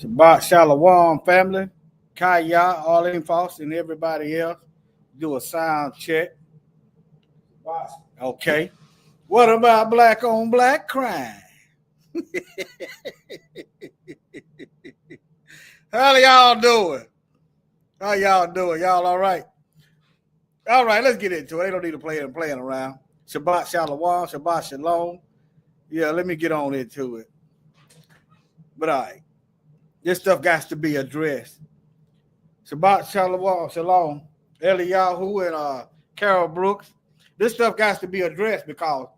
Shabbat Shalom, family. Kaya, Arlene Foster, and everybody else. Do a sound check. Okay. What about black on black crime? How y'all doing? How y'all doing? Y'all all right? All right, let's get into it. They don't need to play and playing around. Shabbat Shalom, Shabbat Shalom. Yeah, let me get on into it. But all right, this stuff got to be addressed. Shabbat Shalom, Shalom, Eliyahu and Carol Brooks. This stuff got to be addressed because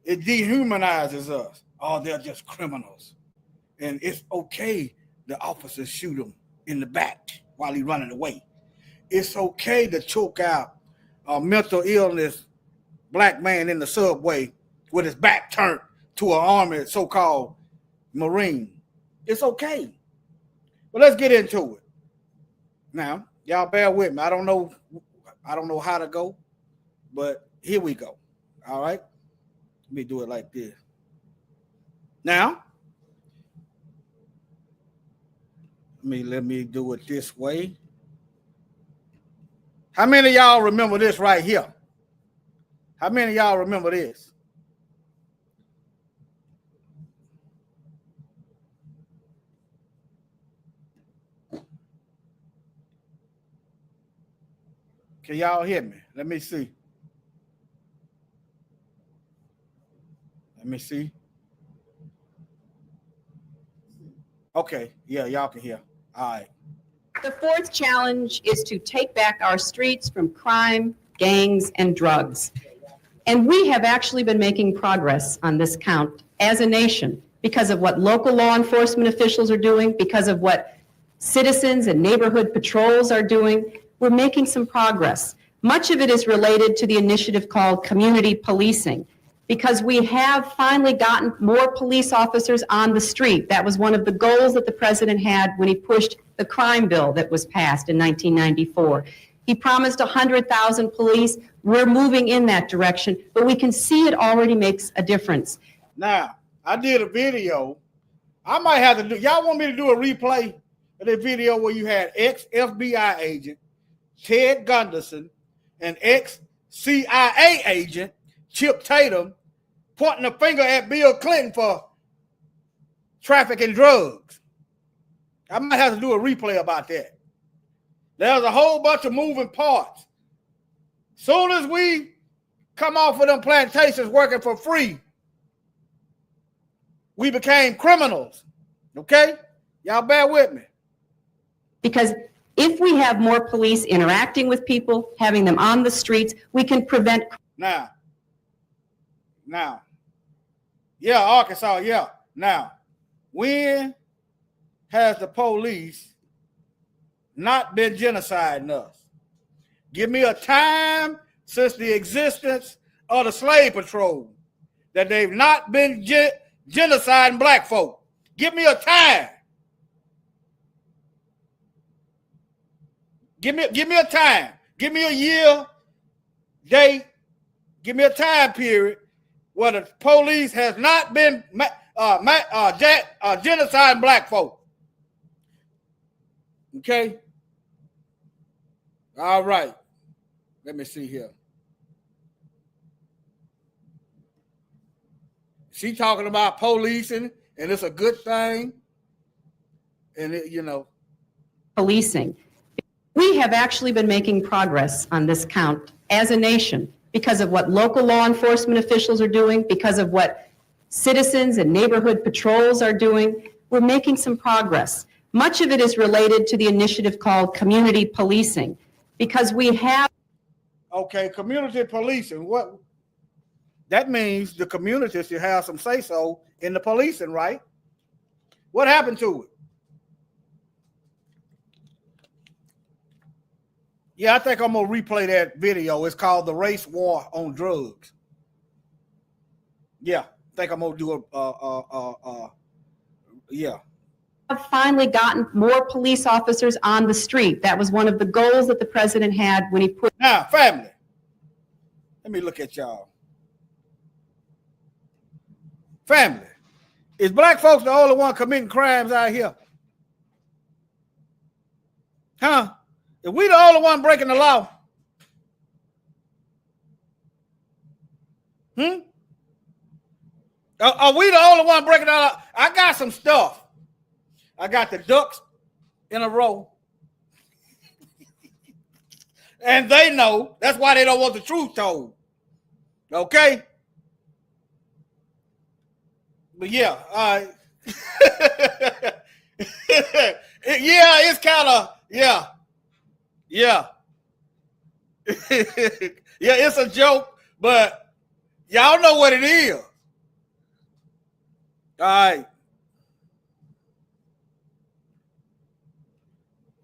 it dehumanizes us. Oh, they're just criminals. And it's okay the officers shoot him in the back while he's running away. It's okay to choke out a mental illness black man in the subway with his back turned to an army so-called Marine. It's okay. But let's get into it. Now, y'all bear with me. I don't know how to go, but here we go. All right? Let me do it like this. Now, let me do it this way. How many of y'all remember this right here? How many of y'all remember this? Can y'all hear me? Let me see. Let me see. Okay. Yeah, y'all can hear. All right. The fourth challenge is to take back our streets from crime, gangs, and drugs. And we have actually been making progress on this count as a nation because of what local law enforcement officials are doing, because of what citizens and neighborhood patrols are doing. We're making some progress. Much of it is related to the initiative called community policing, because we have finally gotten more police officers on the street. That was one of the goals that the president had when he pushed the crime bill that was passed in 1994. He promised 100,000 police. We're moving in that direction, but we can see it already makes a difference. Now, I did a video. I might have to do, y'all want me to do a replay of the video where you had ex-FBI agent Ted Gunderson and ex-CIA agent Chip Tatum pointing a finger at Bill Clinton for trafficking drugs. I might have to do a replay about that. There's a whole bunch of moving parts. Soon as we come off of them plantations working for free, we became criminals. Okay? Y'all bear with me. Because if we have more police interacting with people, having them on the streets, we can prevent. Now, yeah, Arkansas, yeah. Now, when has the police not been genociding us? Give me a time since the existence of the slave patrol that they've not been genociding black folk. Give me a time. Give me a time. Give me a year, date. Give me a time period where the police has not been genociding black folk. Okay? All right. Let me see here. She talking about policing, and it's a good thing. And, Policing. We have actually been making progress on this count as a nation because of what local law enforcement officials are doing, because of what citizens and neighborhood patrols are doing. We're making some progress. Much of it is related to the initiative called community policing, because we have. Okay, community policing. What? That means the community should have some say-so in the policing, right? What happened to it? Yeah, I think I'm going to replay that video. It's called The Race War on Drugs. Yeah, I think I'm going to do yeah. Have finally gotten more police officers on the street. That was one of the goals that the president had when he put. Now, family, let me look at y'all. Family, Is black folks the only one committing crimes out here? Huh? If we the only one breaking the law? Are we the only one breaking the law? I got some stuff. I got the ducks in a row. And they know. That's why they don't want the truth told. Okay? But yeah, yeah, it's kind of, yeah. Yeah, it's a joke, but y'all know what it is. All right.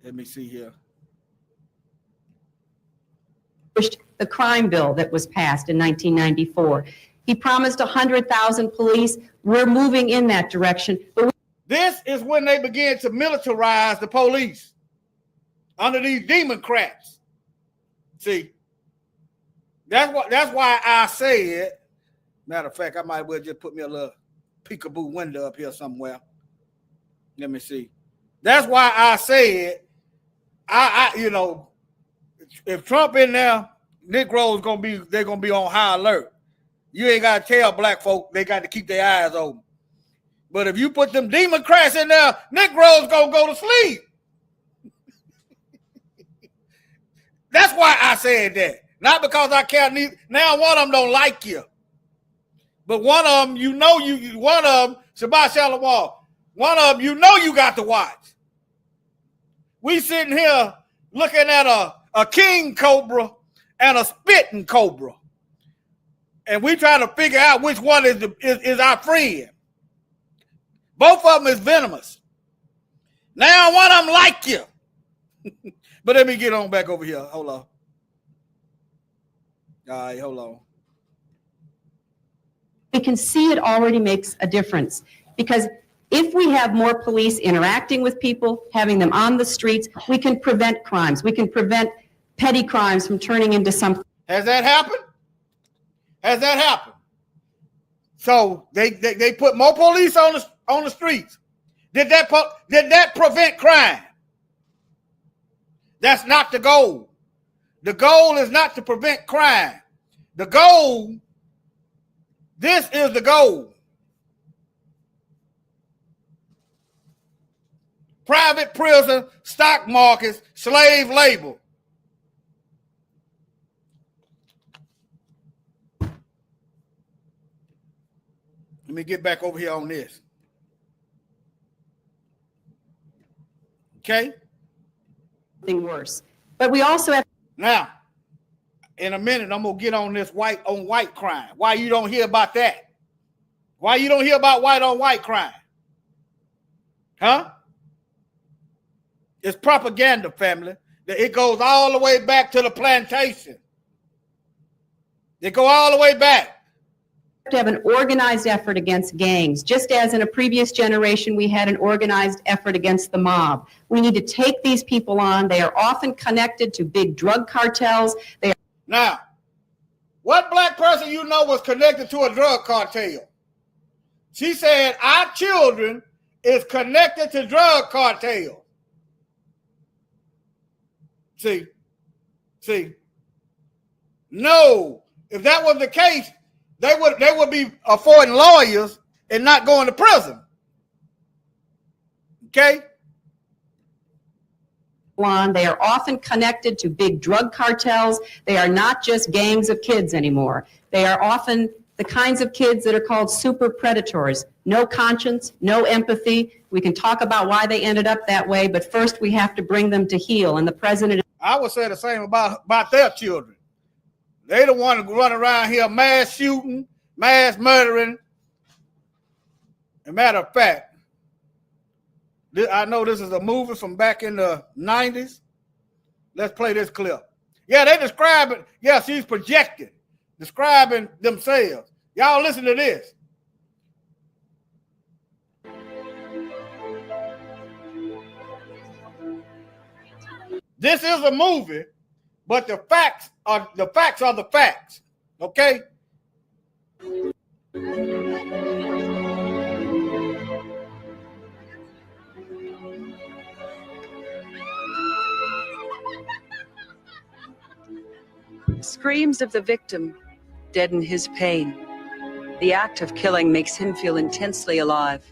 Let me see here. The crime bill that was passed in 1994. He promised 100,000 police. We're moving in that direction. But this is when they began to militarize the police under these Democrats. See, that's why I said, matter of fact, I might well just put me a little peekaboo window up here somewhere. Let me see. That's why I said, if Trump in there, Negroes they're gonna be on high alert. You ain't gotta tell black folk they got to keep their eyes open. But if you put them Democrats in there, Negroes gonna go to sleep. That's why I said that. Not because I care. Now one of them don't like you. But one of them, one of them, Shabbat Shalom, one of them, you got to watch. We sitting here looking at a king cobra and a spitting cobra. And we trying to figure out which one is our friend. Both of them is venomous. Now one of them like you. But let me get on back over here. Hold on. All right, hold on. we can see it already makes a difference, because if we have more police interacting with people, having them on the streets, we can prevent crimes. We can prevent petty crimes from turning into something. Has that happened? Has that happened? So they put more police on the streets. Did that prevent crime? That's not the goal. The goal is not to prevent crime. The goal, this is the goal. Private prison, stock markets, slave labor. Let me get back over here on this. Okay? Something worse. But we also have. Now, in a minute, I'm going to get on this white on white crime. Why you don't hear about that? Why you don't hear about white on white crime? Huh? It's propaganda, family. It goes all the way back to the plantation. They go all the way back. To have an organized effort against gangs, just as in a previous generation we had an organized effort against the mob. We need to take these people on. They are often connected to big drug cartels. Now, what black person you know was connected to a drug cartel? She said, our children is connected to drug cartel. See? No, if that was the case, they would be affording lawyers and not going to prison. Okay? They are often connected to big drug cartels. They are not just gangs of kids anymore. They are often the kinds of kids that are called super predators. No conscience, no empathy. We can talk about why they ended up that way, but first we have to bring them to heel. And the president... I would say the same about their children. They the one who run around here mass shooting, mass murdering. As a matter of fact, I know this is a movie from back in the 90s. Let's play this clip. Yeah, they describe it. Yeah, she's projecting, describing themselves. Y'all listen to this. This is a movie, but the facts are the facts. Okay? Screams of the victim deaden his pain. The act of killing makes him feel intensely alive.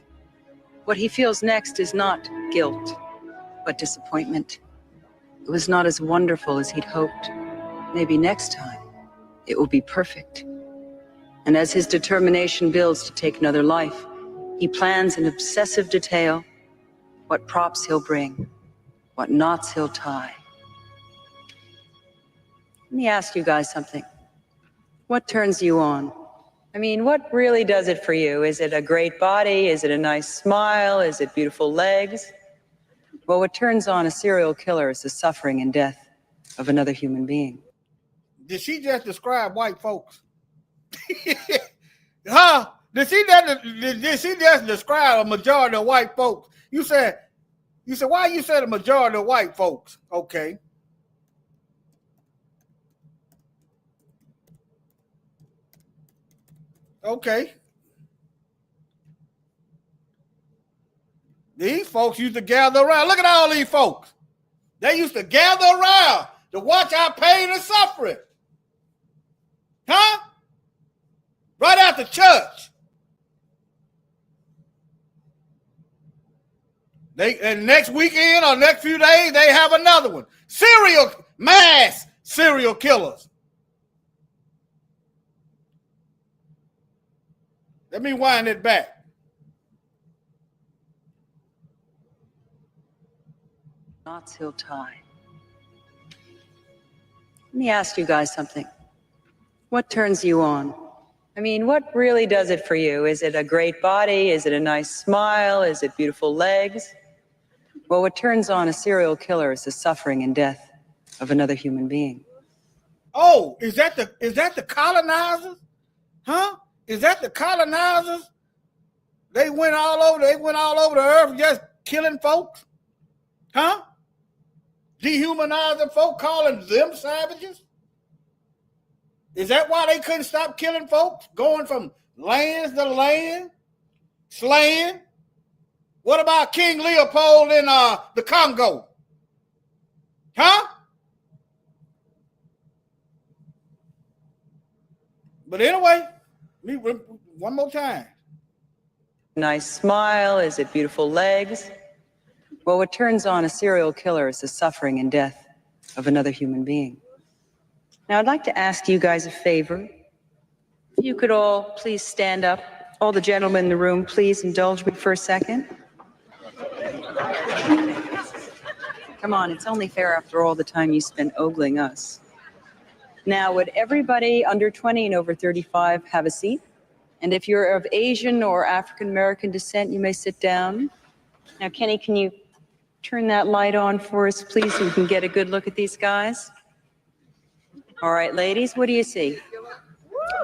What he feels next is not guilt, but disappointment. It was not as wonderful as he'd hoped. Maybe next time, it will be perfect. And as his determination builds to take another life, he plans in obsessive detail what props he'll bring, what knots he'll tie. Let me ask you guys something. What turns you on? I mean, what really does it for you? Is it a great body? Is it a nice smile? Is it beautiful legs? Well, what turns on a serial killer is the suffering and death of another human being. Did she just describe white folks? Huh? Did she just describe a majority of white folks? You said, why you said a majority of white folks? Okay. Okay. These folks used to gather around. Look at all these folks. They used to gather around to watch our pain and suffering. Huh? Right after church. And next weekend or next few days, they have another one. Mass serial killers. Let me wind it back. Knots he'll tie. Let me ask you guys something. What turns you on? I mean, what really does it for you? Is it a great body? Is it a nice smile? Is it beautiful legs? Well, what turns on a serial killer is the suffering and death of another human being. Oh, is that the colonizers? Huh? Is that the colonizers? They went all over the earth just killing folks? Huh? Dehumanizing folk, calling them savages? Is that why they couldn't stop killing folks? Going from lands to land, slaying? What about King Leopold in the Congo? Huh? But anyway, one more time. Nice smile. Is it beautiful legs? Well, what turns on a serial killer is the suffering and death of another human being. Now, I'd like to ask you guys a favor. If you could all please stand up. All the gentlemen in the room, please indulge me for a second. Come on, it's only fair after all the time you spent ogling us. Now, would everybody under 20 and over 35 have a seat? And if you're of Asian or African American descent, you may sit down. Now, Kenny, can you turn that light on for us, please, so we can get a good look at these guys? All right, ladies, what do you see?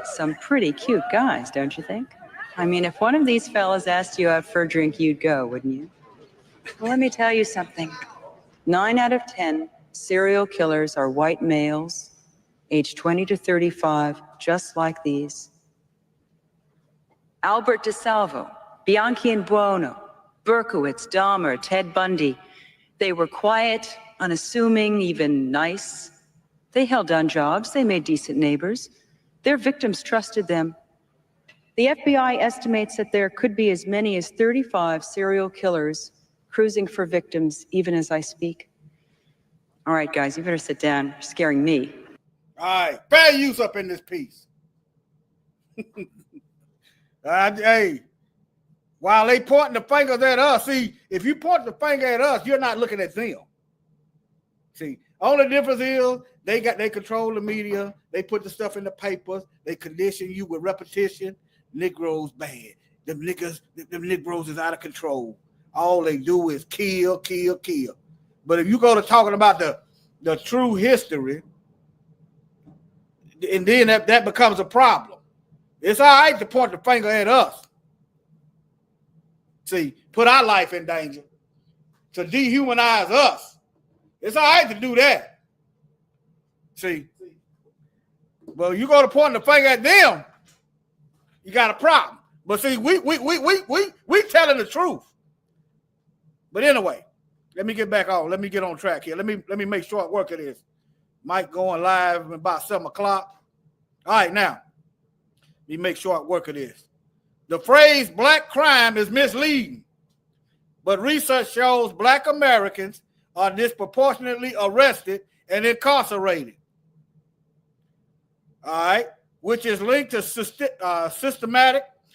Some pretty cute guys, don't you think? I mean, if one of these fellas asked you out for a drink, you'd go, wouldn't you? Well, let me tell you something. 9 out of 10 serial killers are white males, aged 20 to 35, just like these. Albert DeSalvo, Bianchi and Buono, Berkowitz, Dahmer, Ted Bundy. They were quiet, unassuming, even nice. They held down jobs. They made decent neighbors. Their victims trusted them. The FBI estimates that there could be as many as 35 serial killers cruising for victims even as I speak. All right, guys, you better sit down. You're scaring me. All right, fair use up in this piece. Hey, while they pointing the fingers at us, see, if you point the finger at us, you're not looking at them. See, only difference is they control the media. They put the stuff in the papers. They condition you with repetition. Negroes bad. Them Negroes is out of control. All they do is kill, kill, kill. But if you go to talking about the true history, and then that becomes a problem. It's all right to point the finger at us. See, put our life in danger to dehumanize us. It's all right to do that. See, well, you go to point the finger at them, you got a problem. But see, we telling the truth. But anyway, let me get back on. Let me get on track here. Let me make short work of this. Mike going live about 7 o'clock. All right, now, let me make short work of this. The phrase black crime is misleading, but research shows black Americans are disproportionately arrested and incarcerated. All right, which is linked to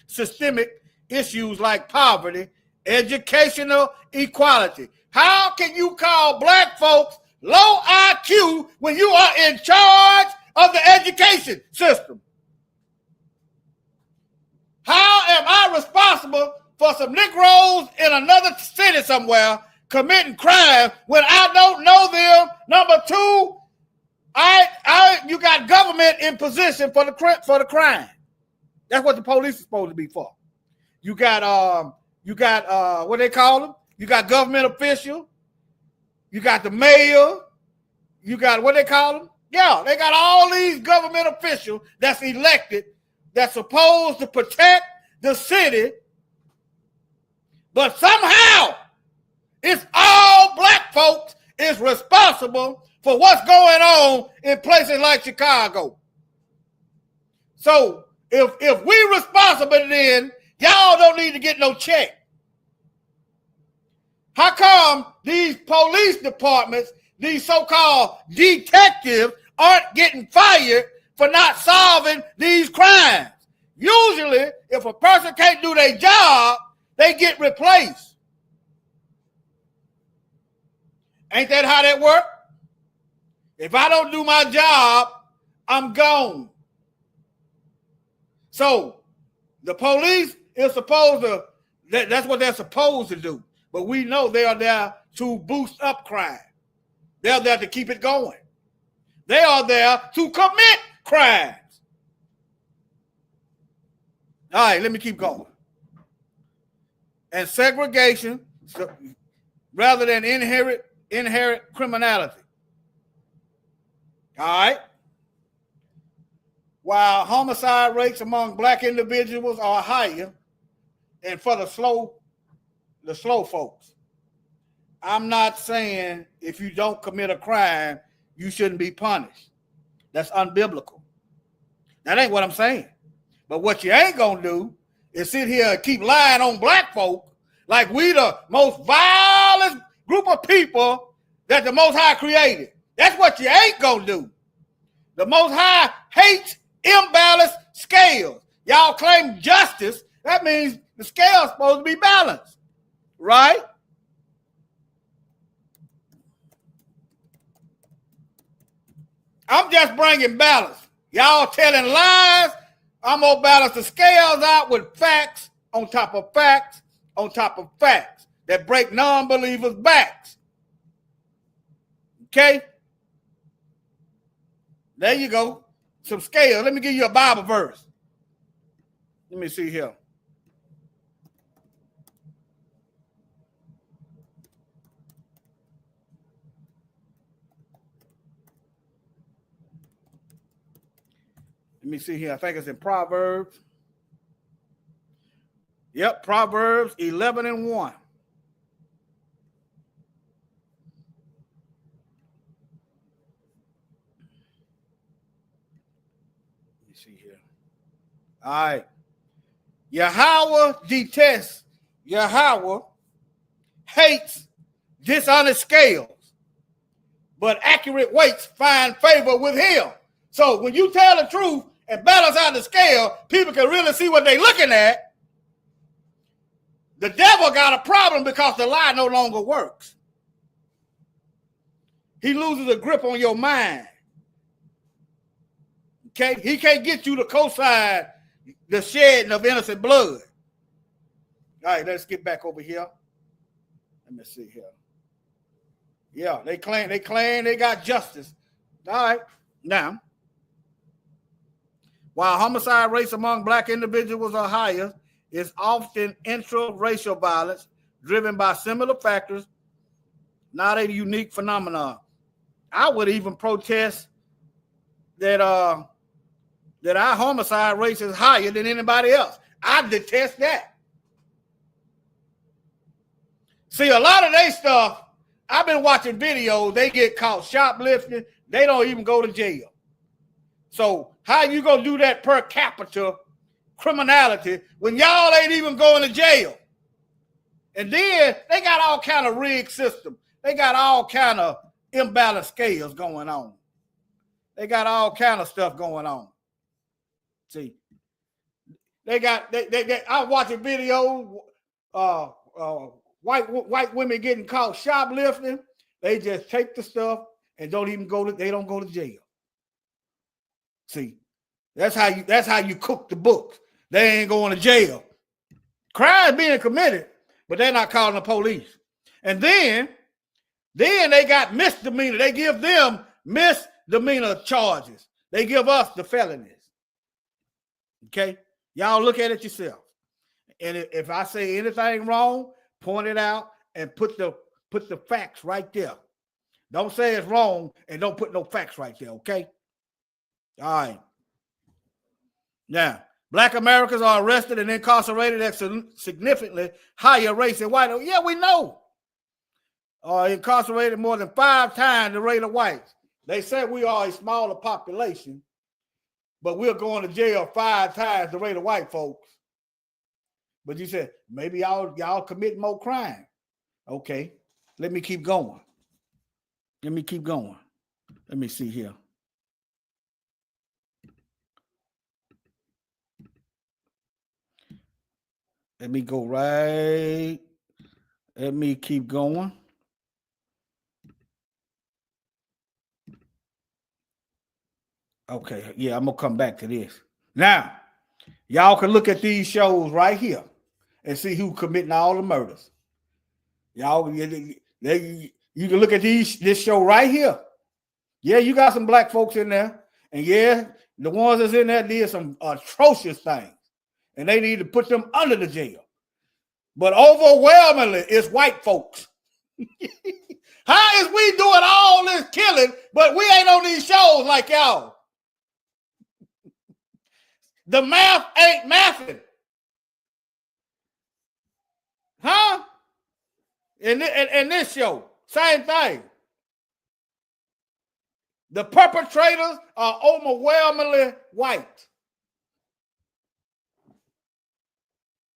systemic issues like poverty, educational equality. How can you call black folks low IQ when you are in charge of the education system? How am I responsible for some Negroes in another city somewhere committing crime when I don't know them? Number two, you got government in position for the crime. That's what the police is supposed to be for. You got what they call them? You got government official. You got the mayor. You got what they call them? Yeah, they got all these government officials that's elected that's supposed to protect the city, but somehow it's all black folks is responsible for what's going on in places like Chicago. So if we responsible, then y'all don't need to get no check. How come these police departments, these so-called detectives, aren't getting fired for not solving these crimes? Usually, if a person can't do their job, they get replaced. Ain't that how that works? If I don't do my job, I'm gone. So the police is supposed to, that's what they're supposed to do. But we know they are there to boost up crime. They're there to keep it going. They are there to commit crimes. All right, let me keep going. And segregation rather than inherent criminality. All right. While homicide rates among black individuals are higher, and for the slow folks, I'm not saying if you don't commit a crime, you shouldn't be punished. That's unbiblical. That ain't what I'm saying. But what you ain't gonna do is sit here and keep lying on black folk like we the most violent group of people that the Most High created. That's what you ain't gonna do. The Most High hates imbalanced scales. Y'all claim justice. That means the scale's supposed to be balanced, right? I'm just bringing balance. Y'all telling lies. I'm going to balance the scales out with facts on top of facts on top of facts that break non-believers' backs. Okay? There you go. Some scales. Let me give you a Bible verse. Let me see here. Let me see here. I think it's in Proverbs. Yep, Proverbs 11:1. Let me see here. All right. Yahweh detests, Yahweh hates dishonest scales, but accurate weights find favor with him. So when you tell the truth and balance out the scale, people can really see what they're looking at. The devil got a problem because the lie no longer works. He loses a grip on your mind. Okay? He can't get you to co-sign the shedding of innocent blood. All right, let's get back over here. Let me see here. Yeah, they claim they got justice. All right, now, while homicide rates among black individuals are higher, it's often intra-racial violence driven by similar factors, not a unique phenomenon. I would even protest that our homicide rate is higher than anybody else. I detest that. See, a lot of their stuff, I've been watching videos, they get caught shoplifting, they don't even go to jail. So how you gonna do that per capita criminality when y'all ain't even going to jail? And then they got all kind of rigged system. They got all kind of imbalanced scales going on. They got all kind of stuff going on. See, they I watch a video, white women getting caught shoplifting. They just take the stuff and they don't go to jail. See, that's how you cook the books. They ain't going to jail. Crime being committed, but they're not calling the police. And then they got misdemeanor. They give them misdemeanor charges. They give us the felonies. Okay? Y'all look at it yourself. And if I say anything wrong, point it out and put the facts right there. Don't say it's wrong and don't put no facts right there, okay? All right. Now, Black Americans are arrested and incarcerated at significantly higher rates than white. Yeah, we know. Incarcerated more than 5 times the rate of whites. They say we are a smaller population, but we're going to jail 5 times the rate of white folks. But you said, maybe y'all commit more crime. Okay, let me keep going. Let me see here. Let me go right. Let me keep going. Okay, yeah, I'm going to come back to this. Now, y'all can look at these shows right here and see who committing all the murders. Y'all, you can look at this show right here. Yeah, you got some black folks in there. And yeah, the ones that's in there did some atrocious things. And they need to put them under the jail. But overwhelmingly, it's white folks. How is we doing all this killing, but we ain't on these shows like y'all? The math ain't mathing. Huh? In this show, same thing. The perpetrators are overwhelmingly white.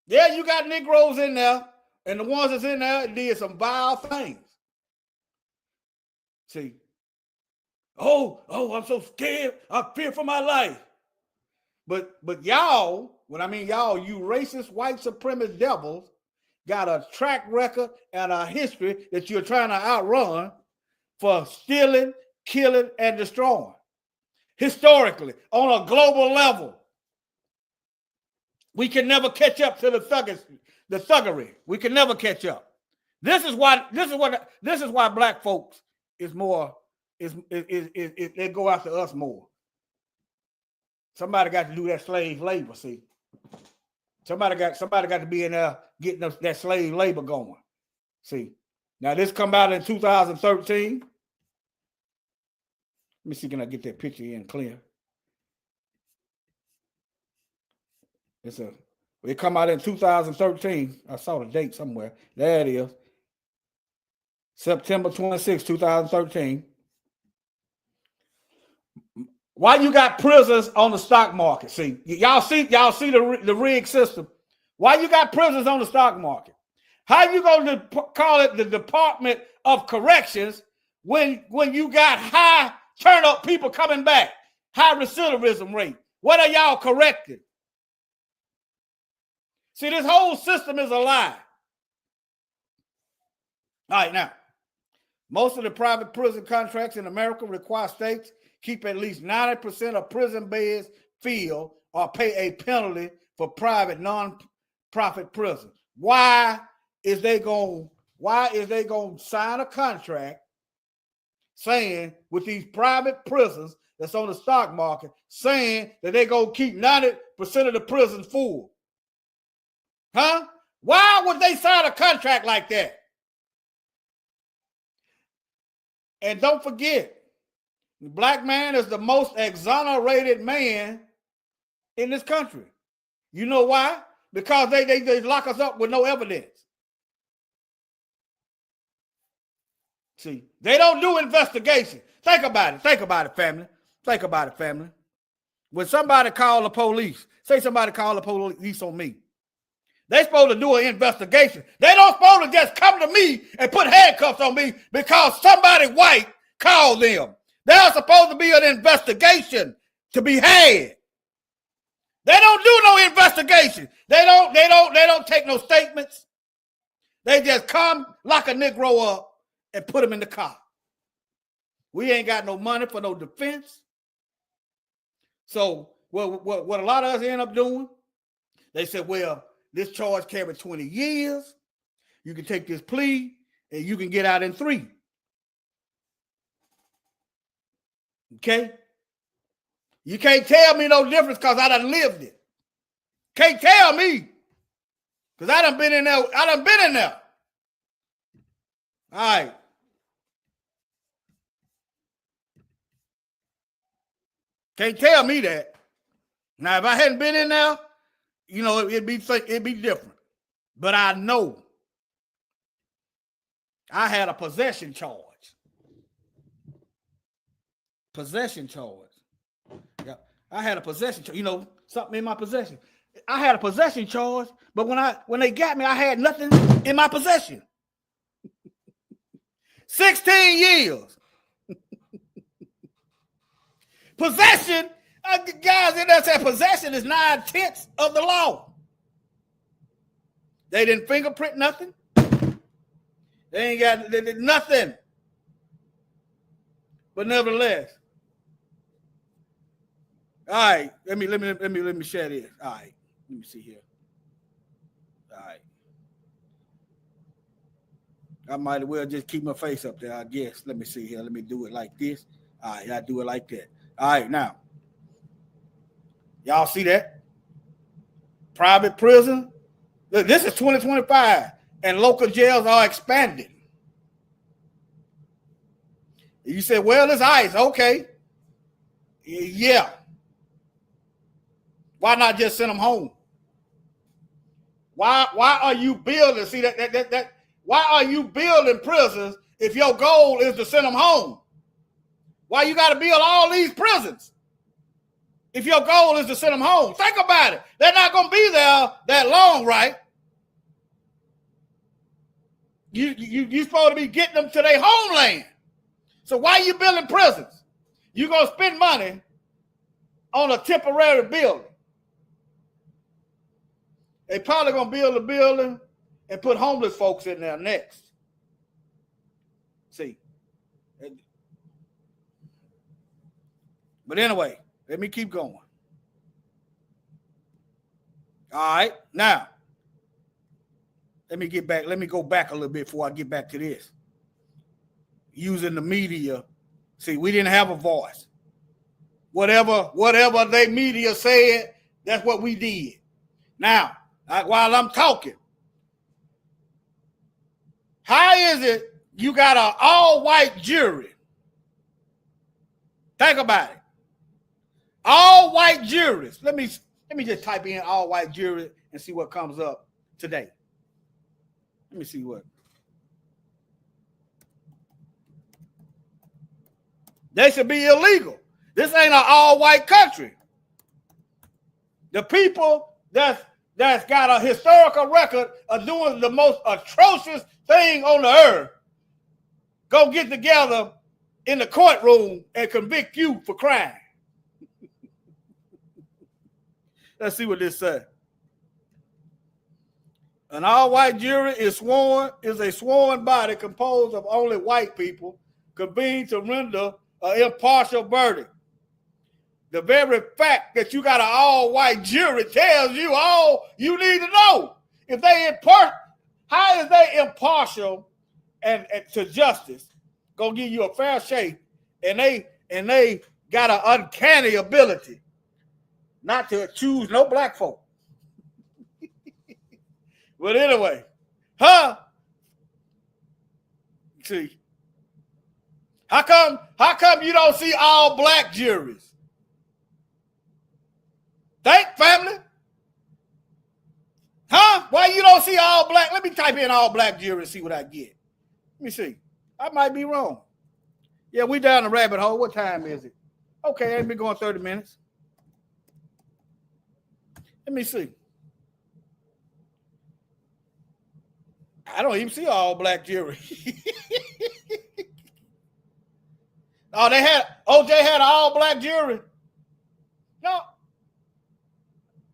Yeah, you got Negroes in there, and the ones that's in there did some vile things. See, oh, I'm so scared. I fear for my life. But y'all, when I mean y'all, you racist white supremacist devils, got a track record and a history that you're trying to outrun for stealing, killing, and destroying. Historically, on a global level. We can never catch up to the thuggery. We can never catch up. This is why black folks they go after us more. Somebody got to do that slave labor, see. Somebody got to be in there getting that slave labor going. See. Now this come out in 2013. Let me see, can I get that picture in clear? It come out in 2013. I saw the date somewhere. There it is. September 26, 2013. Why you got prisons on the stock market? See, y'all see the rigged system. Why you got prisons on the stock market? How you going to call it the Department of Corrections when you got high turnout people coming back, high recidivism rate? What are y'all correcting? See, this whole system is a lie. All right, now, most of the private prison contracts in America require states keep at least 90% of prison beds filled or pay a penalty for private non-profit prisons. Why is they going to sign a contract saying with these private prisons that's on the stock market, saying that they're going to keep 90% of the prisons full? Huh? Why would they sign a contract like that? And don't forget, the black man is the most exonerated man in this country. You know why? Because they lock us up with no evidence. See, they don't do investigation. Think about it. Think about it, family. Think about it, family. When somebody call the police, say somebody call the police on me, they supposed to do an investigation. They don't supposed to just come to me and put handcuffs on me because somebody white called them. There's supposed to be an investigation to be had. They don't do no investigation. They don't take no statements. They just come lock a Negro up and put him in the car. We ain't got no money for no defense. So what a lot of us end up doing, they said, well, this charge carried 20 years. You can take this plea and you can get out in 3. Okay? You can't tell me no difference because I done lived it. Can't tell me. Because I done been in there. I done been in there. All right. Can't tell me that. Now, if I hadn't been in there, you know, it'd be different. But I know I had a possession charge. Possession charge. Yeah, I had a possession charge. You know, something in my possession. I had a possession charge, but when they got me, I had nothing in my possession. 16 years. Possession, guys in there said possession is 9/10 of the law. They didn't fingerprint nothing. They ain't got they did nothing. But nevertheless, all right. Let me share this. All right, let me see here. All right, I might as well just keep my face up there, I guess. Let me see here. Let me do it like this. All right, I do it like that. All right, now, y'all see that? Private prison. Look, this is 2025, and local jails are expanding. You said, well, it's ICE. Okay. Yeah. Why not just send them home? Why are you building? See that why are you building prisons if your goal is to send them home? Why you got to build all these prisons if your goal is to send them home? Think about it. They're not going to be there that long, right? You supposed to be getting them to their homeland. So why are you building prisons? You're going to spend money on a temporary building. They probably going to build a building and put homeless folks in there next. See. But anyway, let me keep going. All right. Now, let me go back a little bit before I get back to this. Using the media. See, we didn't have a voice. Whatever they media said, that's what we did. Now, while I'm talking, how is it you got an all-white jury? Think about it. All-white juries. Let me just type in all-white jury and see what comes up today. Let me see what. They should be illegal. This ain't an all-white country. The people that's got a historical record of doing the most atrocious thing on the earth go get together in the courtroom and convict you for crime. Let's see what this says. An all-white jury is a sworn body composed of only white people convened to render an impartial verdict. The very fact that you got an all-white jury tells you all you need to know. If they how is they impartial and to justice gonna give you a fair shake, and they got an uncanny ability not to choose no black folk. But anyway, see, how come you don't see all black juries? Think, family. Why you don't see all black? Let me type in all black jury and see what I get. Let me see. I might be wrong. Yeah, we down the rabbit hole. What time is it? Okay, ain't been going 30 minutes. Let me see. I don't even see all black jury. Oh, OJ had all black jury. No.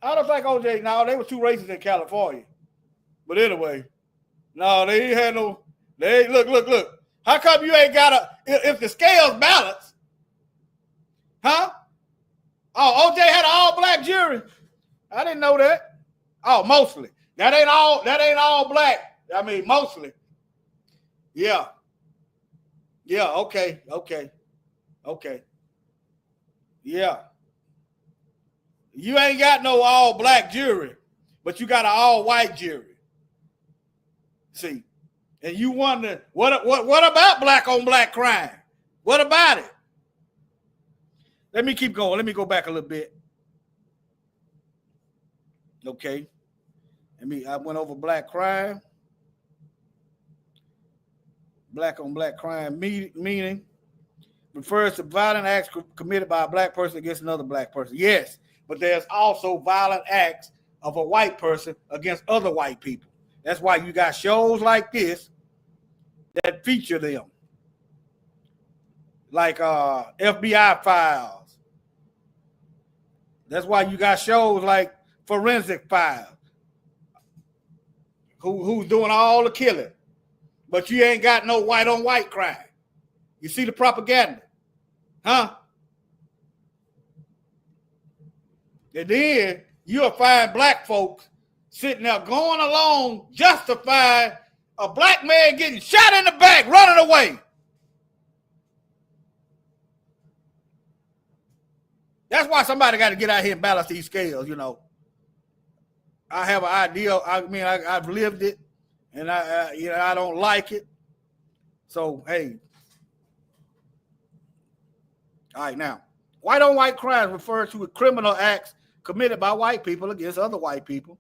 I don't think OJ, no, they were two races in California. But anyway, no, they ain't had no, look. How come you ain't got if the scales balance, huh? Oh, OJ had an all black jury. I didn't know that. Oh, mostly. That ain't all black. I mean, mostly. Yeah. Yeah, okay. Yeah. You ain't got no all black jury, but you got an all white jury. See, and you wonder what about black on black crime? What about it? Let me keep going. Let me go back a little bit. Okay. I went over black crime. Black on black crime meaning refers to violent acts committed by a black person against another black person. Yes, but there's also violent acts of a white person against other white people. That's why you got shows like this that feature them. Like FBI Files. That's why you got shows like Forensic Files. Who's doing all the killing. But you ain't got no white on white crime. You see the propaganda. Huh? And then you'll find black folks sitting there going along justifying a black man getting shot in the back, running away. That's why somebody got to get out here and balance these scales, you know. I have an idea. I mean, I've lived it, and I don't like it. So, hey. All right, now, white on white crimes refer to criminal acts committed by white people against other white people.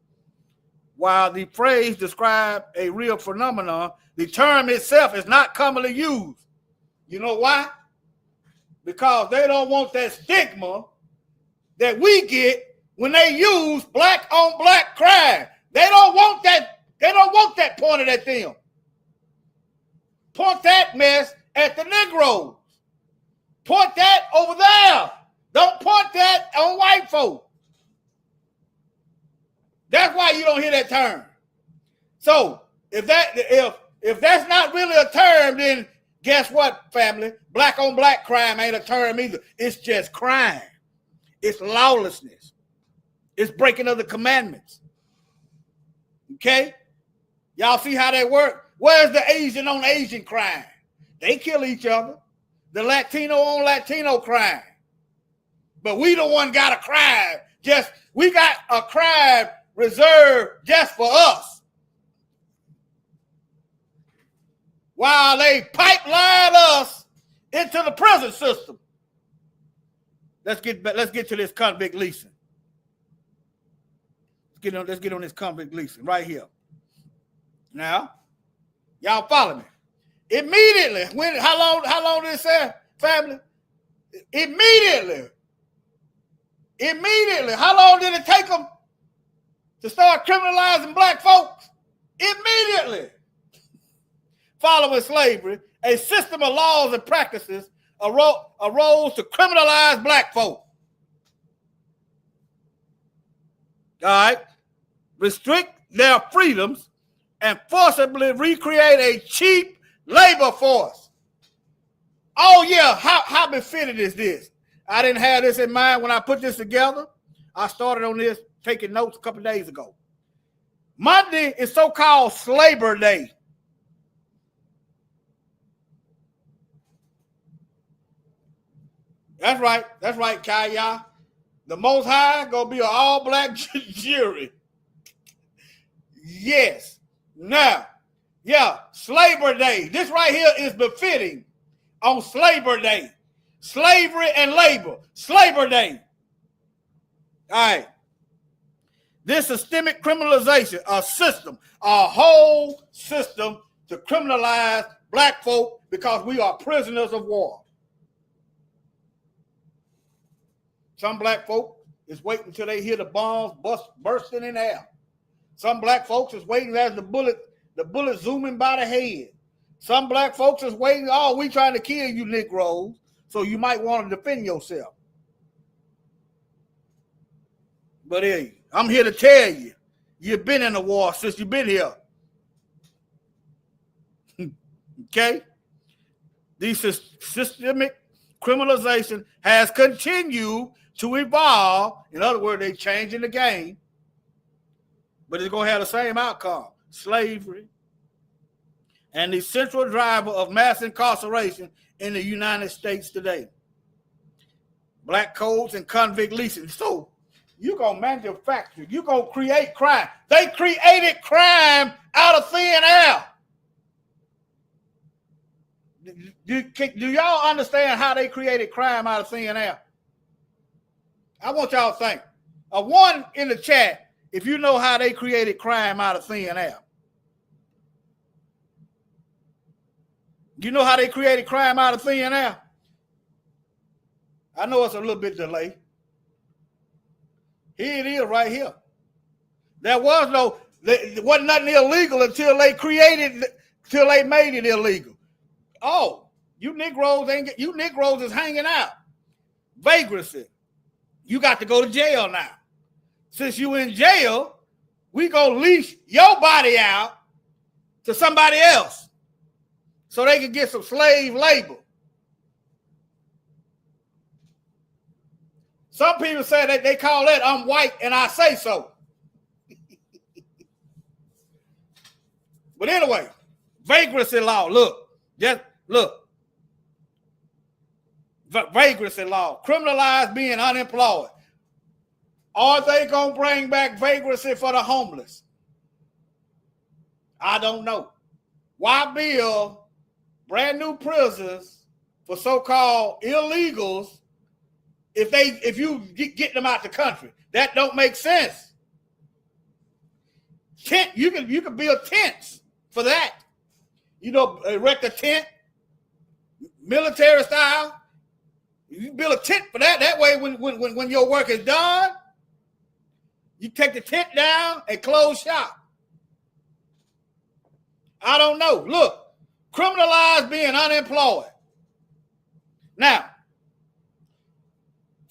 While the phrase describes a real phenomenon, the term itself is not commonly used. You know why? Because they don't want that stigma that we get when they use black on black crime. They don't want that. They don't want that pointed at them. Point that mess at the Negroes. Point that over there. Don't point that on white folk. That's why you don't hear that term. So if that's not really a term, then guess what, family? Black on black crime ain't a term either. It's just crime. It's lawlessness. It's breaking of the commandments. Okay? Y'all see how that work? Where's the Asian on Asian crime? They kill each other. The Latino on Latino crime. But we the one got a crime. We got a crime reserved just for us. While they pipeline us into the prison system. Let's get to this convict leasing. Let's get on this convict leasing right here. Now, y'all follow me. Immediately, how long did it say, family? Immediately, how long did it take them to start criminalizing black folks? Immediately. Following slavery, a system of laws and practices arose to criminalize black folk. All right? Restrict their freedoms and forcibly recreate a cheap labor force. Oh, yeah, how befitting is this? I didn't have this in mind when I put this together. I started on this, taking notes a couple of days ago. Monday is so-called Slaver Day. That's right, Kaya. The Most High gonna be an all-black jury. Yes. Now, yeah, Slaver Day. This right here is befitting on Slaver Day. Slavery and labor. Slaver Day. All right. This systemic criminalization, a whole system to criminalize black folk because we are prisoners of war. Some black folk is waiting until they hear the bombs bursting in the air. Some black folks is waiting as the bullet zooming by the head. Some black folks is waiting, oh, we trying to kill you Negroes, so you might want to defend yourself. But hey, I'm here to tell you, you've been in the war since you've been here. Okay? This systemic criminalization has continued to evolve. In other words, they're changing the game, but it's going to have the same outcome: slavery, and the central driver of mass incarceration in the United States today. Black codes and convict leasing. So you're going to manufacture, you're going to create crime. They created crime out of thin air. Do y'all understand how they created crime out of thin air? I want y'all to think. A one in the chat if you know how they created crime out of thin air. You know how they created crime out of thin air? I know it's a little bit delayed. Here it is right here. There wasn't nothing illegal until they made it illegal. Oh, you Negroes is hanging out. Vagrancy. You got to go to jail now. Since you in jail, we gonna lease your body out to somebody else so they can get some slave labor. Some people say that they call that I'm white and I say so. But anyway, vagrancy law. Look. Vagrancy law. Criminalize being unemployed. Are they going to bring back vagrancy for the homeless? I don't know. Why build brand new prisons for so-called illegals if you get them out the country? That don't make sense. Tent, you can build tents for that. You know, erect a tent, military style. You build a tent for that. That way, when your work is done, you take the tent down and close shop. I don't know. Look, criminalize being unemployed. Now,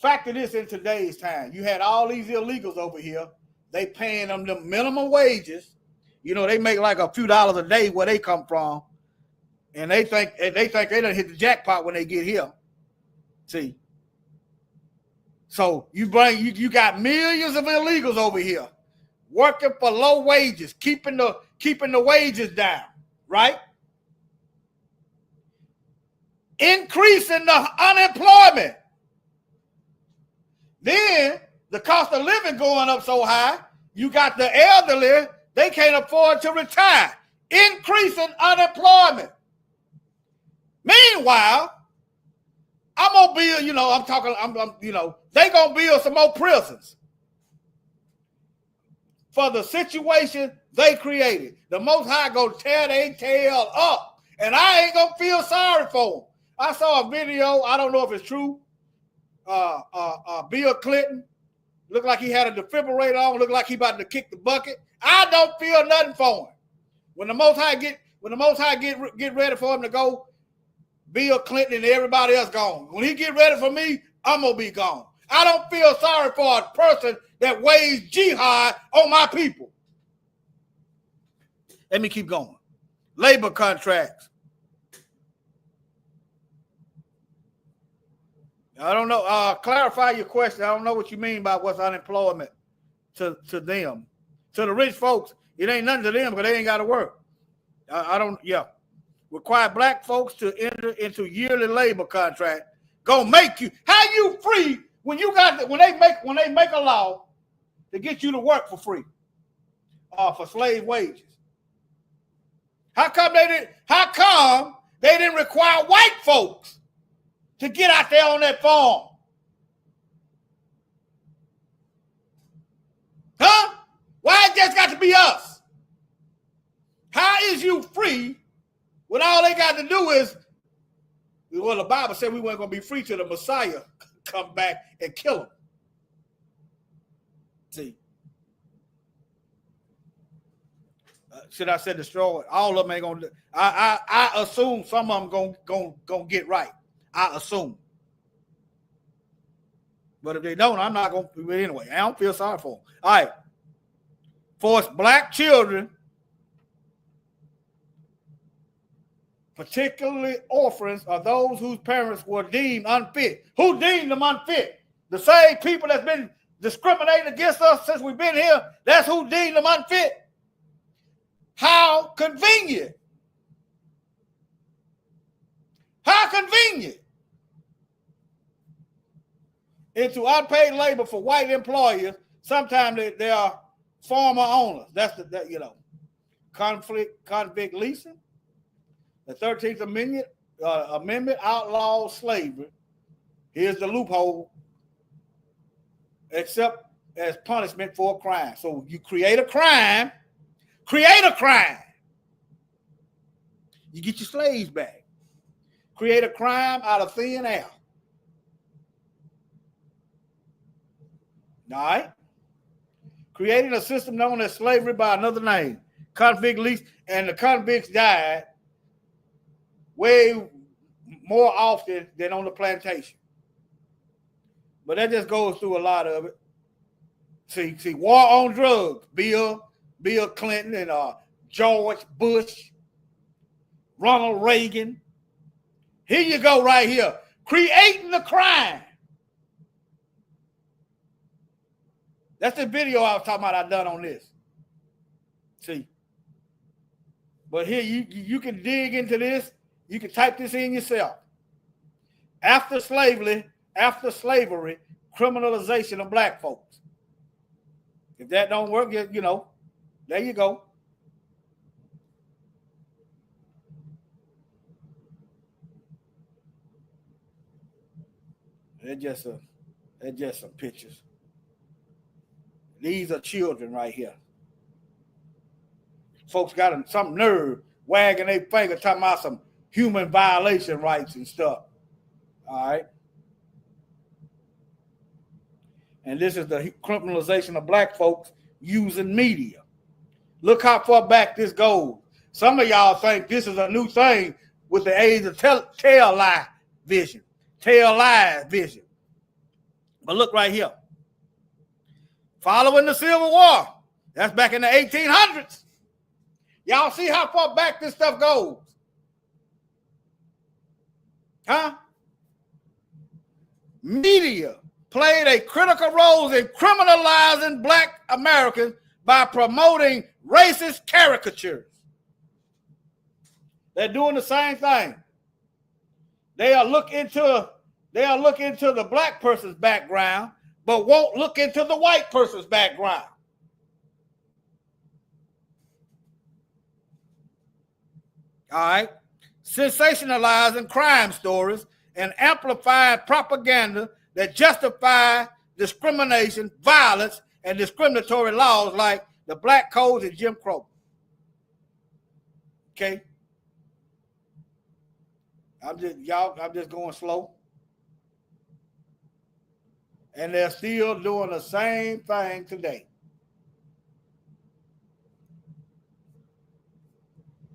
factor this in today's time. You had all these illegals over here. They paying them the minimum wages. You know, they make like a few dollars a day where they come from. And they think they done hit the jackpot when they get here. See? So you got millions of illegals over here working for low wages, keeping the wages down, right? Increasing the unemployment. Then the cost of living going up so high, you got the elderly, they can't afford to retire. Increasing unemployment. Meanwhile, I'm gonna build, they gonna build some more prisons for the situation they created. The Most High gonna tear their tail up, and I ain't gonna feel sorry for them. I saw a video, I don't know if it's true. Bill Clinton looked like he had a defibrillator on, looked like he about to kick the bucket. I don't feel nothing for him. When the Most High get ready for him to go, Bill Clinton and everybody else gone. When he get ready for me, I'm going to be gone. I don't feel sorry for a person that waged jihad on my people. Let me keep going. Labor contracts. I don't know. Clarify your question. I don't know what you mean by what's unemployment to them. To the rich folks, it ain't nothing to them because they ain't got to work. Require black folks to enter into yearly labor contract. Gonna make you, how you free when they make a law to get you to work for free for slave wages? How come they didn't require white folks to get out there on that farm? Huh? Why it just got to be us? How is you free when all they got to do is Well, the Bible said we weren't going to be free till the Messiah come back and kill them. See. Should I say destroy? All of them ain't going to. I assume some of them gonna get right. I assume. But if they don't, I'm not going to. Anyway, I don't feel sorry for them. All right. For black children, particularly orphans, are those whose parents were deemed unfit. Who deemed them unfit? The same people that's been discriminating against us since we've been here, that's who deemed them unfit. How convenient. How convenient. Into unpaid labor for white employers, sometimes they are former owners. That's convict leasing. The 13th Amendment outlaws slavery. Here's the loophole. Except as punishment for a crime. So you create a crime. You get your slaves back. Create a crime out of thin air. All right? Creating a system known as slavery by another name. Convict lease, and the convicts died way more often than on the plantation. But that just goes through a lot of it. See, war on drugs. Bill Clinton and George Bush, Ronald Reagan. Here you go right here. Creating the crime. That's the video I was talking about I done on this. See. But here you can dig into this. You can type this in yourself. After slavery, criminalization of black folks. If that don't work, there you go. They're just some pictures. These are children right here. Folks got some nerve wagging their finger talking about some human violation rights and stuff. All right. And this is the criminalization of black folks using media. Look how far back this goes. Some of y'all think this is a new thing with the age of tail lies vision. But look right here. Following the Civil War. That's back in the 1800s. Y'all see how far back this stuff goes? Huh? Media played a critical role in criminalizing black Americans by promoting racist caricatures. They're doing the same thing. They'll look into the black person's background, but won't look into the white person's background. All right. Sensationalizing crime stories and amplifying propaganda that justify discrimination, violence, and discriminatory laws like the Black Codes and Jim Crow. Okay. I'm just going slow. And they're still doing the same thing today.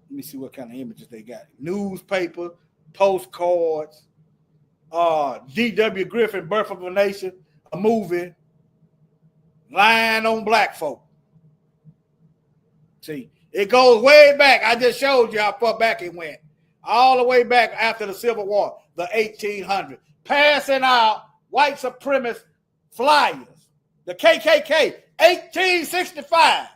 Let me see what kind of images they got. Newspaper, postcards, D.W. Griffin, Birth of a Nation, a movie, lying on black folk. See, it goes way back. I just showed you how far back it went. All the way back after the Civil War, the 1800s. Passing out white supremacist flyers. The KKK, 1865.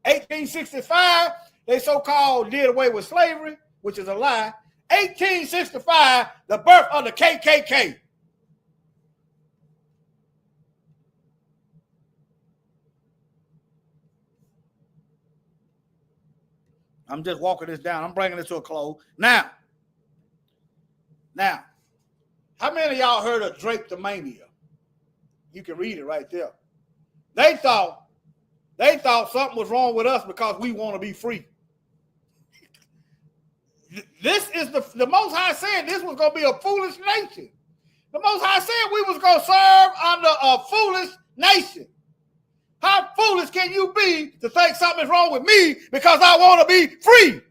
1865, they so-called did away with slavery, which is a lie. 1865, the birth of the KKK. I'm just walking this down. I'm bringing it to a close. Now, how many of y'all heard of drapetomania? You can read it right there. They thought something was wrong with us because we want to be free. This is the Most High said this was going to be a foolish nation. The Most High said we was going to serve under a foolish nation. How foolish can you be to think something's wrong with me because I want to be free?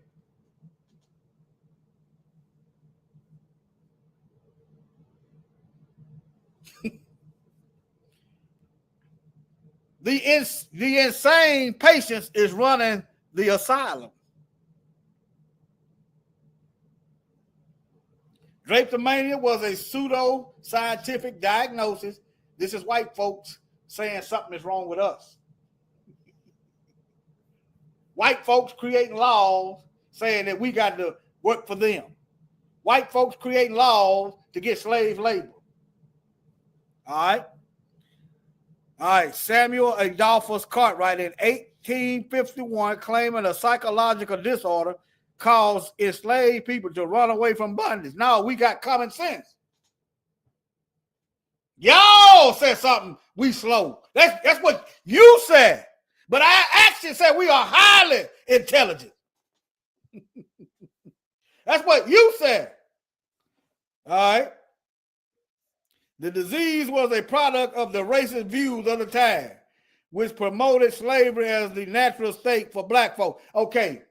The insane patience is running the asylum. Drapetomania was a pseudo-scientific diagnosis. This is white folks saying something is wrong with us. White folks creating laws saying that we got to work for them. White folks creating laws to get slave labor. All right. All right. Samuel Adolphus Cartwright in 1851 claiming a psychological disorder caused enslaved people to run away from bondage. Now we got common sense. Y'all said something, we slow. That's what you said. But I actually said we are highly intelligent. That's what you said. All right. The disease was a product of the racist views of the time, which promoted slavery as the natural state for black folks. Okay.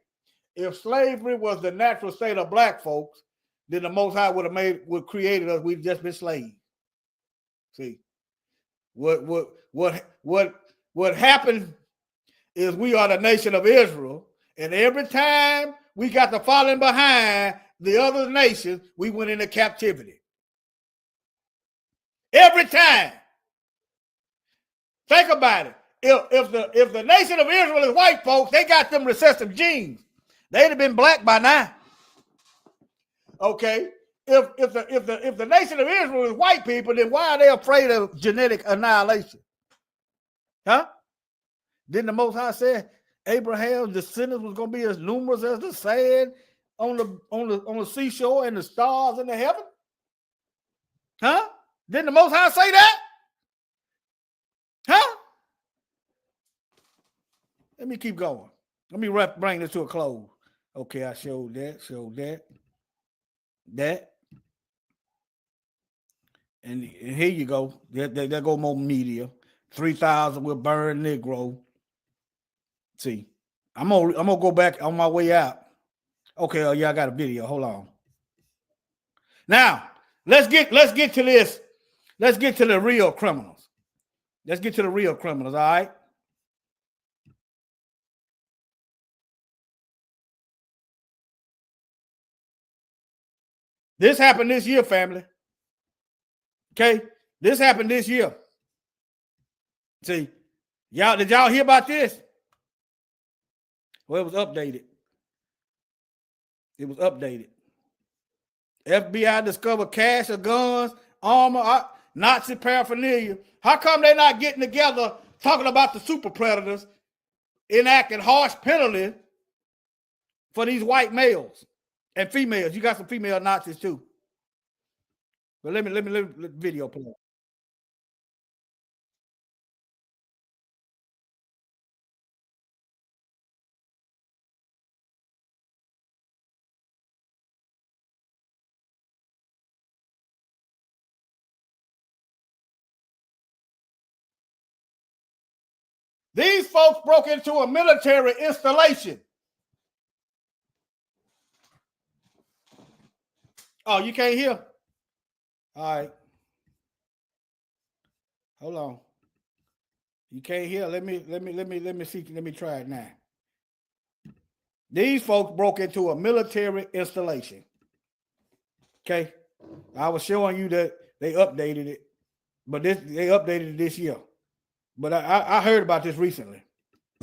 If slavery was the natural state of black folks, then the Most High would created us. We'd just been slaves. See, what happened is we are the nation of Israel, and every time we got to falling behind the other nations, we went into captivity. Every time. Think about it. If the nation of Israel is white folks, they got them recessive genes. They'd have been black by now. Okay. If the nation of Israel is white people, then why are they afraid of genetic annihilation? Huh? Didn't the Most High say Abraham's descendants was going to be as numerous as the sand on the seashore and the stars in the heaven? Huh? Didn't the Most High say that? Huh? Let me keep going. Let me bring this to a close. Okay, I showed that. And here you go. There go more media. 3,000 will burn Negro. See, I'm gonna go back on my way out. Okay, oh yeah, I got a video. Hold on. Now, let's get to this. Let's get to the real criminals. Let's get to the real criminals, all right? This happened this year, family. Okay, this happened this year. See, did y'all hear about this? Well, it was updated. It was updated. FBI discovered cache of guns, armor, Nazi paraphernalia. How come they're not getting together talking about the super predators enacting harsh penalties for these white males and females? You got some female Nazis too. But let me let the video play. These folks broke into a military installation. Oh, you can't hear? All right. Hold on. You can't hear. Let me see. Let me try it now. These folks broke into a military installation. Okay. I was showing you that they updated it, but they updated it this year. But I heard about this recently.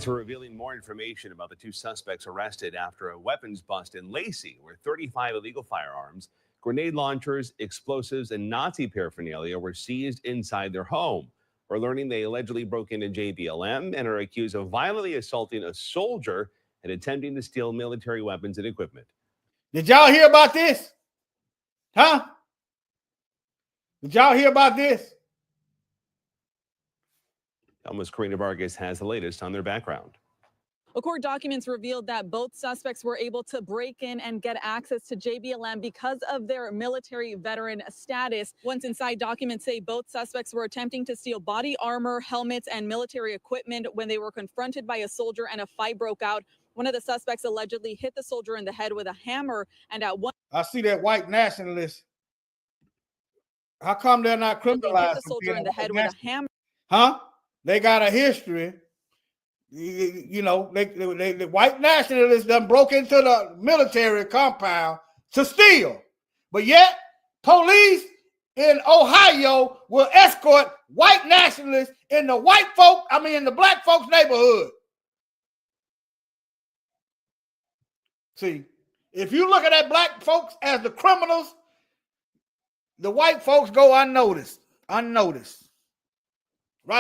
We're revealing more information about the two suspects arrested after a weapons bust in Lacey, where 35 illegal firearms, grenade launchers, explosives, and Nazi paraphernalia were seized inside their home. We're learning they allegedly broke into JBLM and are accused of violently assaulting a soldier and attempting to steal military weapons and equipment. Did y'all hear about this? Huh? Did y'all hear about this? Almost Karina Vargas has the latest on their background. Court documents revealed that both suspects were able to break in and get access to JBLM because of their military veteran status. Once inside, documents say both suspects were attempting to steal body armor, helmets, and military equipment when they were confronted by a soldier and a fight broke out. One of the suspects allegedly hit the soldier in the head with a hammer, and at one I see that white nationalist. How come they're not point, they hit criminalized? the for soldier being in the head white with a hammer. Huh? They got a history. You know, the white nationalists done broke into the military compound to steal. But yet, police in Ohio will escort white nationalists in the black folks' neighborhood. See, if you look at black folks as the criminals, the white folks go unnoticed, right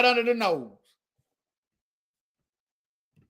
under the nose.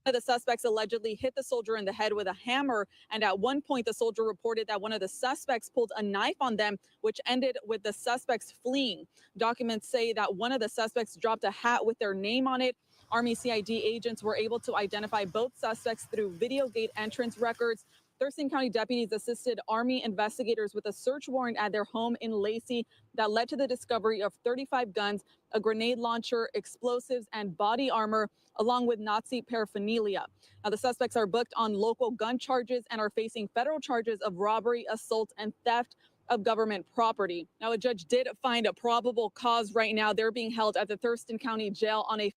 One of the suspects allegedly hit the soldier in the head with a hammer, and at one point the soldier reported that one of the suspects pulled a knife on them, which ended with the suspects fleeing. Documents say that one of the suspects dropped a hat with their name on it. Army CID agents were able to identify both suspects through video gate entrance records. Thurston County deputies assisted Army investigators with a search warrant at their home in Lacey that led to the discovery of 35 guns, a grenade launcher, explosives, and body armor, along with Nazi paraphernalia. Now, the suspects are booked on local gun charges and are facing federal charges of robbery, assault, and theft of government property. Now, a judge did find a probable cause right now. They're being held at the Thurston County Jail on a...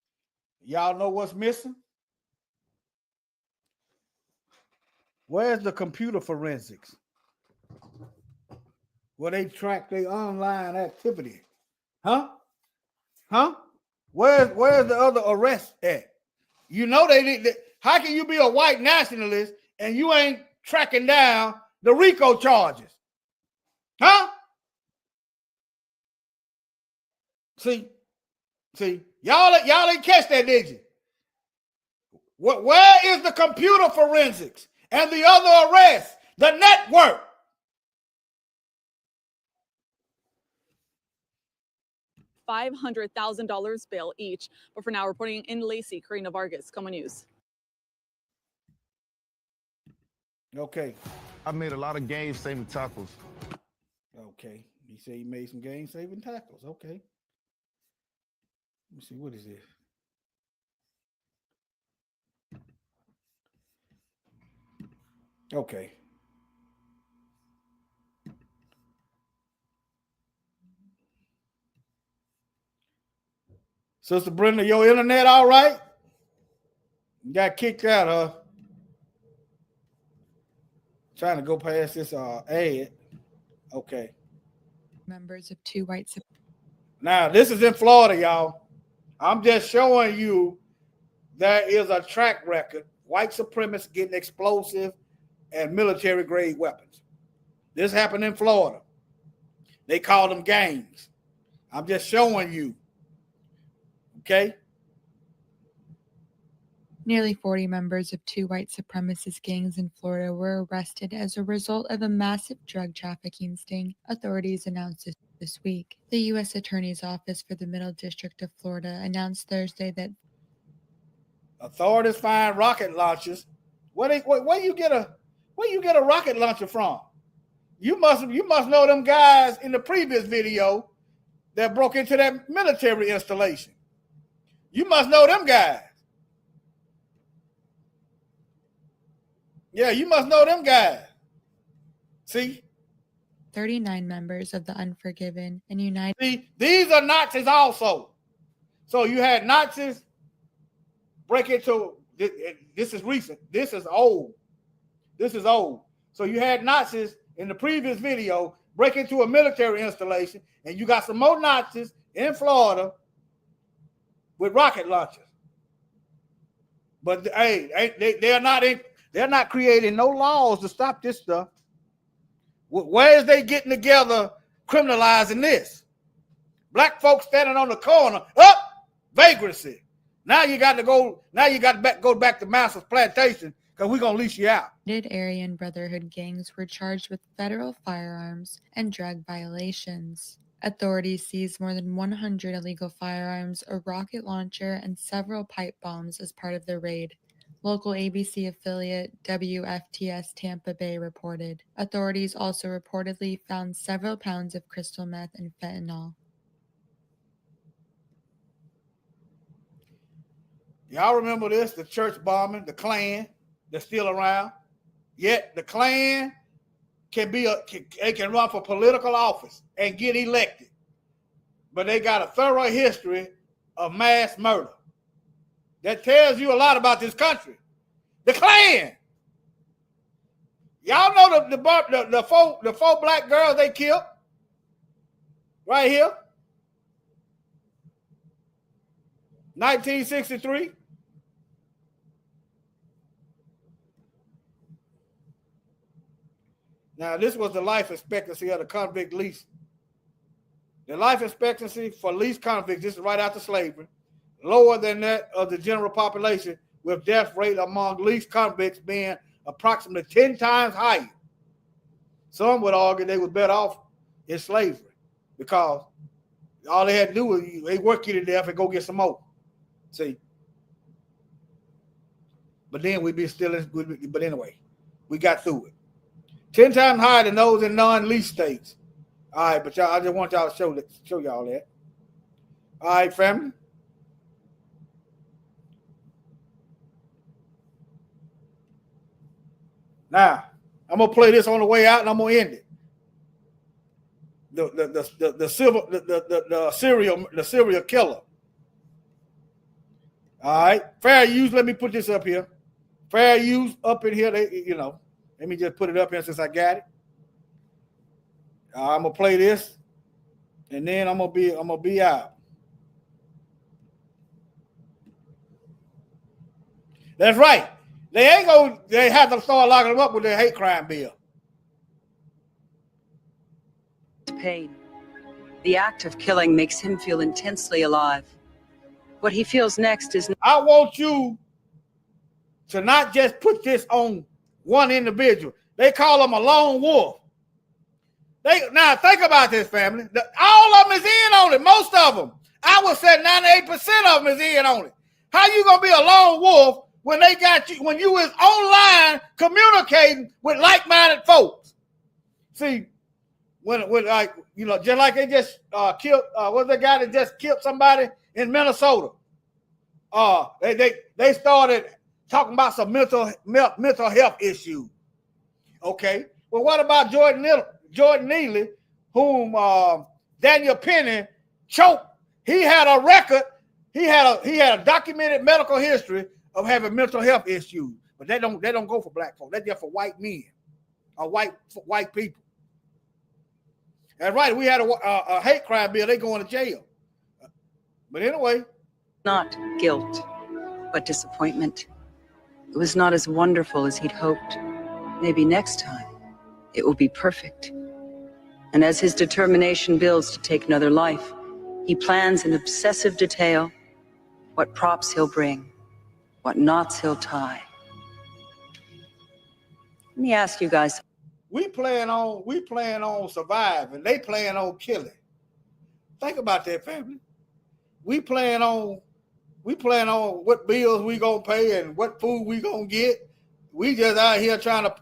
Y'all know what's missing? Where's the computer forensics? Where they track their online activity? Huh? Where's the other arrest at? You know how can you be a white nationalist and you ain't tracking down the RICO charges? Huh? See, y'all ain't catch that, did you? Where is the computer forensics and the other arrests? The network. $500,000 bail each. But for now, reporting in Lacey, Karina Vargas, KOMO News. Okay. I made a lot of game saving tackles. Okay. He said he made some game saving tackles. Okay. Let me see. What is this? Okay. Sister Brenda, your internet all right? You got kicked out, huh? Trying to go past this ad. Okay. Members of two white supremacists. Now, this is in Florida, y'all. I'm just showing you there is a track record. White supremacists getting explosive and military grade weapons. This happened in Florida. They call them gangs. I'm just showing you. Okay. Nearly 40 members of two white supremacist gangs in Florida were arrested as a result of a massive drug trafficking sting, authorities announced this week. The U.S. Attorney's Office for the Middle District of Florida announced Thursday that authorities find rocket launchers. Where you get a rocket launcher from? You must know them guys in the previous video that broke into that military installation. You must know them guys. Yeah, you must know them guys. See? 39 members of the Unforgiven and United. See, these are Nazis also. So you had Nazis break into, this is recent. This is old. So you had Nazis in the previous video break into a military installation, and you got some more Nazis in Florida with rocket launchers. But hey, they're not creating no laws to stop this stuff. Where is they getting together criminalizing this? Black folks standing on the corner, vagrancy. Now you got to go back to Master's Plantation because we're gonna lease you out. Aryan Brotherhood gangs were charged with federal firearms and drug violations. Authorities seized more than 100 illegal firearms, a rocket launcher, and several pipe bombs as part of the raid. Local ABC affiliate WFTS Tampa Bay reported. Authorities also reportedly found several pounds of crystal meth and fentanyl. Y'all remember this? The church bombing, the Klan, they're still around. Yet the Klan they can run for political office and get elected. But they got a thorough history of mass murder. That tells you a lot about this country. The Klan. Y'all know the four black girls they killed right here. 1963. Now, this was the life expectancy of the convict lease. The life expectancy for lease convicts, this is right after slavery, lower than that of the general population, with death rate among lease convicts being approximately 10 times higher. Some would argue they were better off in slavery because all they had to do was they work you to death and go get some more. See? But then we'd be still in, but anyway, we got through it. 10 times higher than those in non-lease states. All right, but y'all, I just want y'all to show y'all that. All right, family. Now, I'm gonna play this on the way out, and I'm gonna end it. The serial killer. All right, fair use. Let me put this up here. Fair use up in here. Let me just put it up here since I got it. I'm gonna play this, and then I'm gonna be out. That's right. They have to start locking them up with their hate crime bill. Pain. The act of killing makes him feel intensely alive. What he feels next is... I want you to not just put this on one individual. They call him a lone wolf. Now, think about this, family. All of them is in on it. Most of them. I would say 98% of them is in on it. How you going to be a lone wolf when they got you, when you is online communicating with like-minded folks? See, when like, just like they just killed, what's the guy that just killed somebody in Minnesota? They started talking about some mental health issues. Okay. Well, what about Jordan Neely, whom Daniel Penny choked? He had a record. He had a documented medical history of having mental health issues. But they don't go for black folks. They're just for white men or white people. That's right. We had a hate crime bill. They going to jail. But anyway. Not guilt, but disappointment. It was not as wonderful as he'd hoped. Maybe next time it will be perfect. And as his determination builds to take another life, he plans in obsessive detail what props he'll bring, what knots he'll tie. Let me ask you guys. We plan on surviving. They plan on killing. Think about that, family. We plan on what bills we gonna pay and what food we gonna get. We just out here trying to,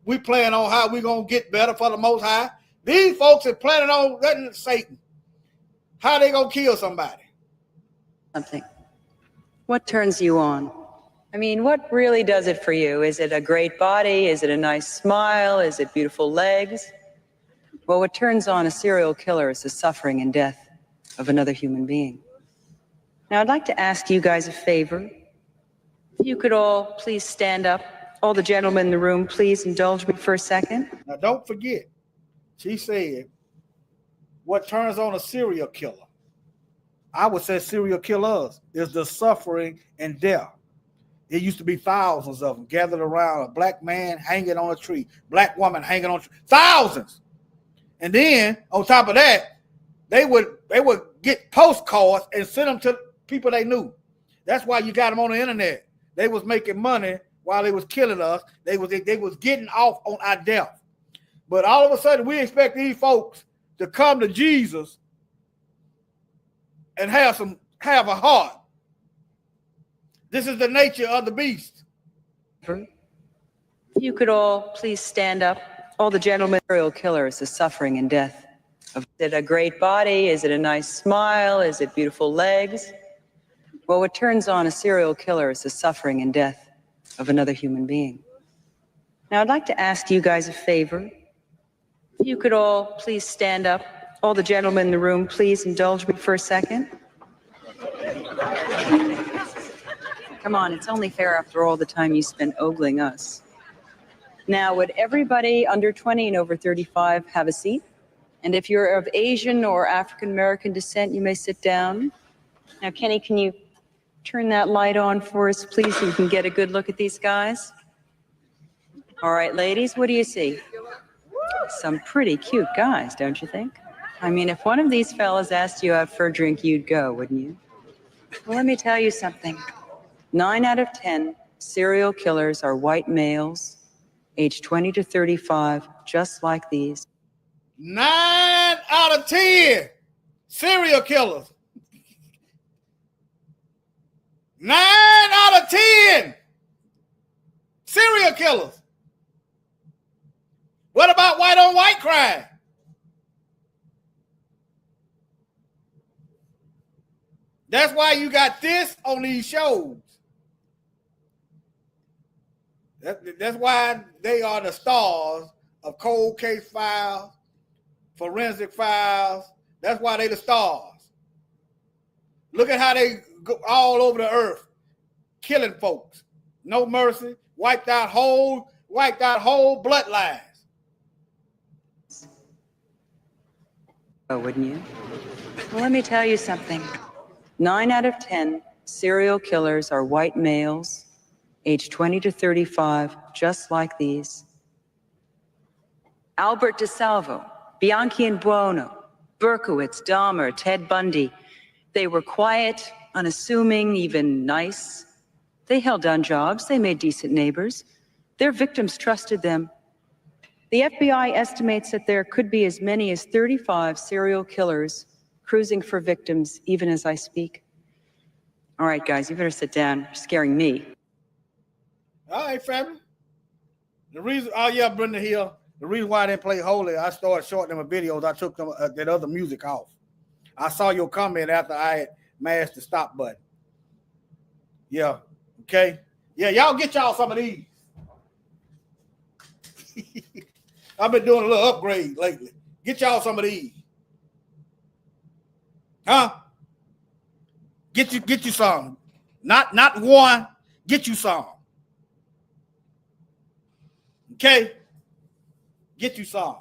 we plan on how we gonna get better for the Most High. These folks are planning on letting Satan. How they gonna kill somebody? Something. What turns you on? I mean, what really does it for you? Is it a great body? Is it a nice smile? Is it beautiful legs? Well, what turns on a serial killer is the suffering and death of another human being. Now, I'd like to ask you guys a favor. If you could all please stand up. All the gentlemen in the room, please indulge me for a second. Now, don't forget, she said, what turns on a serial killer? I would say serial killers is the suffering and death. It used to be thousands of them gathered around a black man hanging on a tree, black woman hanging on a tree, thousands. And then on top of that, they would get postcards and send them to people they knew. That's why you got them on the internet. They was making money while they was killing us. They was getting off on our death. But all of a sudden, we expect these folks to come to Jesus and have a heart. This is the nature of the beast. If you could all please stand up. All the gentlemen, serial killers, the suffering and death. Is it a great body? Is it a nice smile? Is it beautiful legs? Well, what turns on a serial killer is the suffering and death of another human being. Now, I'd like to ask you guys a favor. If you could all please stand up. All the gentlemen in the room, please indulge me for a second. Come on, it's only fair after all the time you spent ogling us. Now, would everybody under 20 and over 35 have a seat? And if you're of Asian or African American descent, you may sit down. Now, Kenny, can you turn that light on for us, please, so we can get a good look at these guys? All right, ladies, what do you see? Some pretty cute guys, don't you think? I mean, if one of these fellas asked you out for a drink, you'd go, wouldn't you? Well, let me tell you something. 9 out of 10 serial killers are white males, aged 20 to 35, just like these. 9 out of 10 serial killers. 9 out of 10 serial killers. What about white on white crime? That's why you got this on these shows. That's why they are the stars of cold case files, forensic files. That's why they the stars. Look at how they go all over the earth, killing folks. No mercy, wiped out whole bloodlines. Oh, wouldn't you? Well, let me tell you something. 9 out of 10 serial killers are white males, aged 20 to 35, just like these. Albert DeSalvo, Bianchi and Buono, Berkowitz, Dahmer, Ted Bundy. They were quiet, unassuming, even nice. They held down jobs. They made decent neighbors. Their victims trusted them. The FBI estimates that there could be as many as 35 serial killers cruising for victims even as I speak. All right, guys, you better sit down. You're scaring me. All right, family. The reason, oh yeah, Brenda Hill, the reason why I didn't play Holy, I started shortening my videos. I took them, that other music off. I saw your comment after I had mashed the stop button. Yeah, okay. Yeah, y'all get y'all some of these. I've been doing a little upgrade lately. Get y'all some of these. Huh? Get you some. Not one, get you some. Okay? Get you some.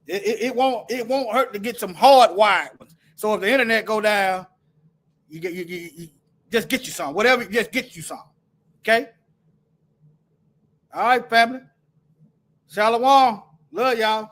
It won't hurt to get some hard wired ones. So if the internet go down, you just get you some. Whatever, just get you some. Okay? All right, family. Shalom. Love y'all.